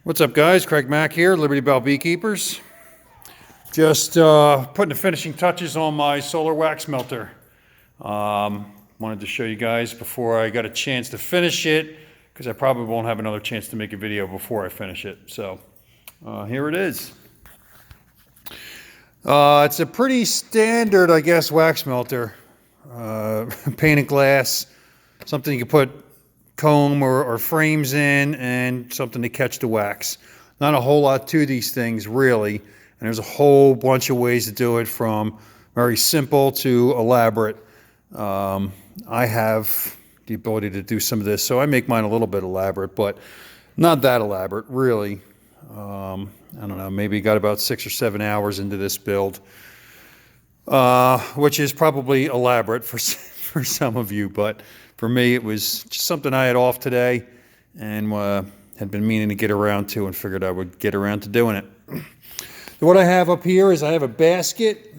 What's up, guys? Craig Mack here, Liberty Bell Beekeepers. Just putting the finishing touches on my solar wax melter. Wanted to show you guys before I got a chance to finish it, because I probably won't have another chance to make a video before I finish it. So here it is. It's a pretty standard, I guess, wax melter. Painted glass, something you can put comb or frames in, and something to catch the wax. Not a whole lot to these things, really, and there's a whole bunch of ways to do it, from very simple to elaborate. I have the ability to do some of this, so I make mine a little bit elaborate, but not that elaborate, really. I don't know, maybe got about 6 or 7 hours into this build, which is probably elaborate for some of you, but for me, it was just something I had off today and had been meaning to get around to, and figured I would get around to doing it. What I have up here is I have a basket.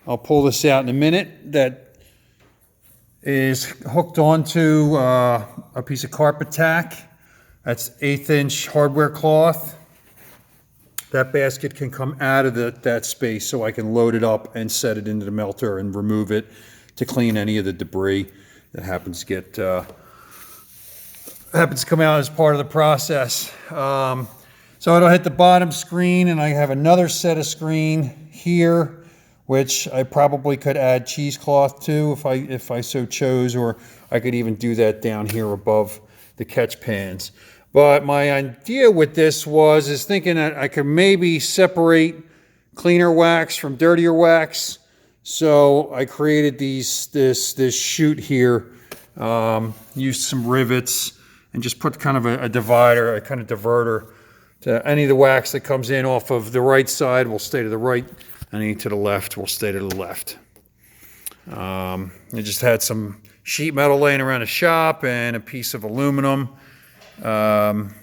I'll pull this out in a minute. That is hooked onto a piece of carpet tack. That's 1/8" hardware cloth. That basket can come out of that space, so I can load it up and set it into the melter and remove it to clean any of the debris that happens to come out as part of the process. So it'll hit the bottom screen, and I have another set of screen here, which I probably could add cheesecloth to if I so chose, or I could even do that down here above the catch pans. But my idea with this is thinking that I could maybe separate cleaner wax from dirtier wax. So I created this chute here, used some rivets, and just put kind of a divider, a kind of diverter, to any of the wax that comes in off of the right side will stay to the right, any to the left will stay to the left. I just had some sheet metal laying around the shop and a piece of aluminum, and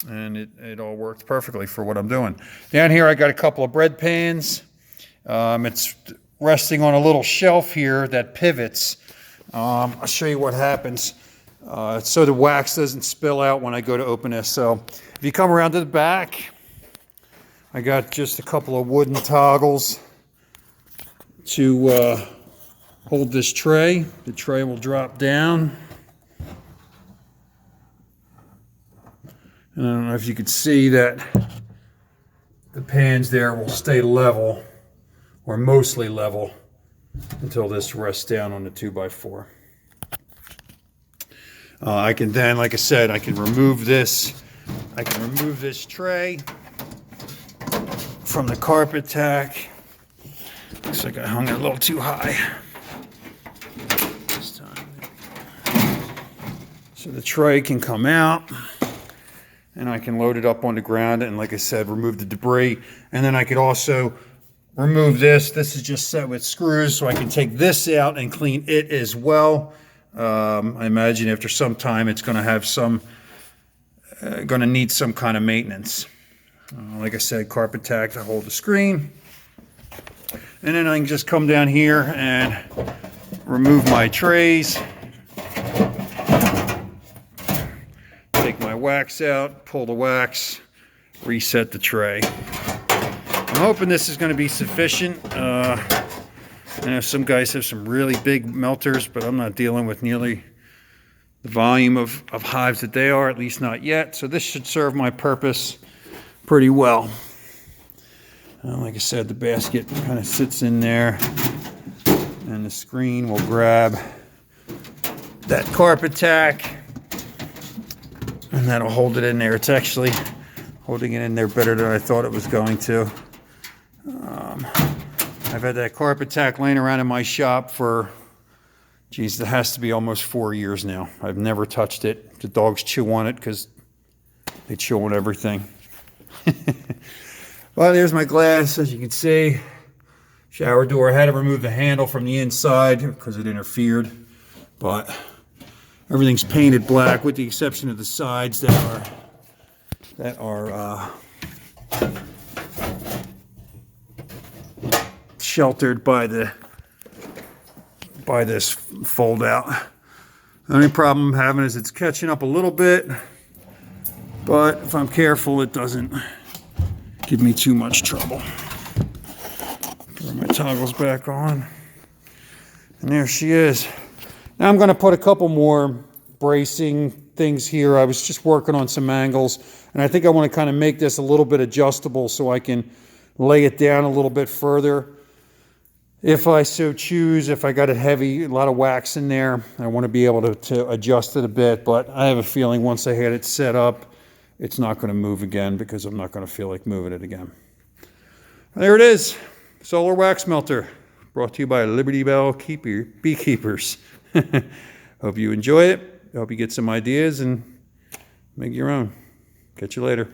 it all worked perfectly for what I'm doing. Down here I got a couple of bread pans. It's resting on a little shelf here that pivots. I'll show you what happens so the wax doesn't spill out when I go to open this. So if you come around to the back, I got just a couple of wooden toggles to hold this tray. The tray will drop down. And I don't know if you could see that the pans there will stay level, or mostly level, until this rests down on the 2x4. I can then, like I said, I can remove this. I can remove this tray from the carpet tack. Looks like I hung it a little too high this time. So the tray can come out, and I can load it up on the ground, and like I said, remove the debris. And then I could also remove this. This is just set with screws, so I can take this out and clean it as well. I imagine after some time it's going to have going to need some kind of maintenance. Like I said, carpet tack to hold the screen. And then I can just come down here and remove my trays. Take my wax out, pull the wax, reset the tray. I'm hoping this is going to be sufficient. I know some guys have some really big melters, but I'm not dealing with nearly the volume of hives that they are, at least not yet. So this should serve my purpose pretty well. Like I said, the basket kind of sits in there, and the screen will grab that carpet tack, and that'll hold it in there. It's actually holding it in there better than I thought it was going to. I've had that carpet tack laying around in my shop for, geez, it has to be almost 4 years now. I've never touched it. The dogs chew on it because they chew on everything. Well, there's my glass, as you can see. Shower door. I had to remove the handle from the inside because it interfered, but everything's painted black with the exception of the sides that are sheltered by this fold out. The only problem I'm having is it's catching up a little bit But if I'm careful, it doesn't give me too much trouble. Throw my toggles back on. And there she is. Now I'm going to put a couple more bracing things here. I was just working on some angles, and I think I want to kind of make this a little bit adjustable so I can lay it down a little bit further if I so choose. If I got it heavy, a lot of wax in there, I want to be able to adjust it a bit, but I have a feeling once I had it set up, it's not going to move again because I'm not going to feel like moving it again. There it is, solar wax melter, brought to you by Liberty Bell Beekeepers. Hope you enjoy it. Hope you get some ideas and make your own. Catch you later.